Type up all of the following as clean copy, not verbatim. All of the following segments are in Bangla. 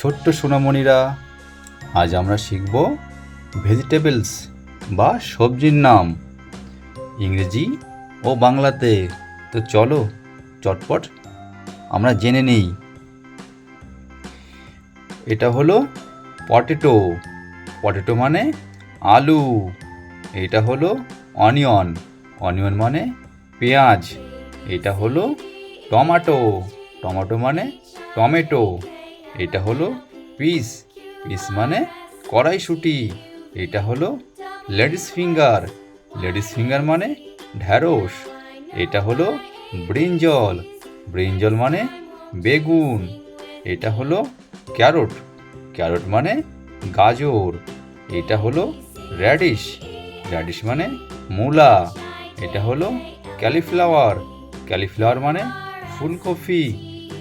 ছোট্ট সোনামণিরা, আজ আমরা শিখব ভেজিটেবলস বা সবজির নাম ইংরেজি ও বাংলাতে। তো চলো চটপট আমরা জেনে নেই। এটা হলো পটেটো। পটেটো মানে আলু। এটা হলো অনিয়ন। অনিয়ন মানে পেঁয়াজ। এটা হলো টমেটো। টমেটো মানে টমেটো। এটা হলো পিস। পিস মানে কড়াইশুঁটি। এটা হলো লেডিস ফিঙ্গার। লেডিস ফিঙ্গার মানে ঢ্যাঁড়স। এটা হলো ব্রিঞ্জল। ব্রিঞ্জল মানে বেগুন। এটা হলো ক্যারট। ক্যারট মানে গাজর। এটা হলো র্যাডিশ। র্যাডিশ মানে মূলা। এটা হলো ক্যালিফ্লাওয়ার। ক্যালিফ্লাওয়ার মানে ফুলকপি।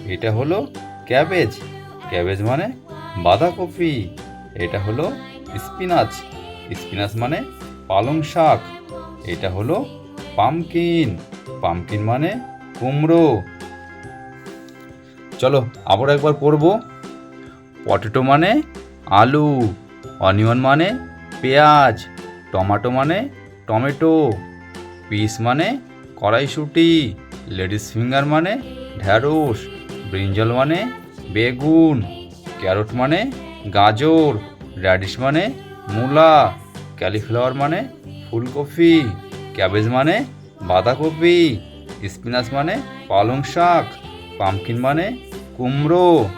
এটা হলো ক্যাবেজ। ক্যাবেজ মানে বাঁধাকপি। এটা হলো স্পিনাচ। স্পিনাচ মানে পালং শাক। এটা হলো পামকিন। পামকিন মানে কুমড়ো। চলো আবার একবার পড়ব। পটেটো মানে আলু। অনিয়ন মানে পেঁয়াজ। টমেটো মানে টমেটো। পিস মানে কড়াইশুঁটি। লেডিস ফিঙ্গার মানে ঢ্যাঁড়স। ব্রিঞ্জল মানে বেগুন। ক্যারট মানে গাজর। র্যাডিশ মানে মূলা। ক্যালিফ্লাওয়ার মানে ফুলকপি। ক্যাবেজ মানে বাঁধাকপি। স্পিনাচ মানে পালং শাক। পামকিন মানে কুমড়ো।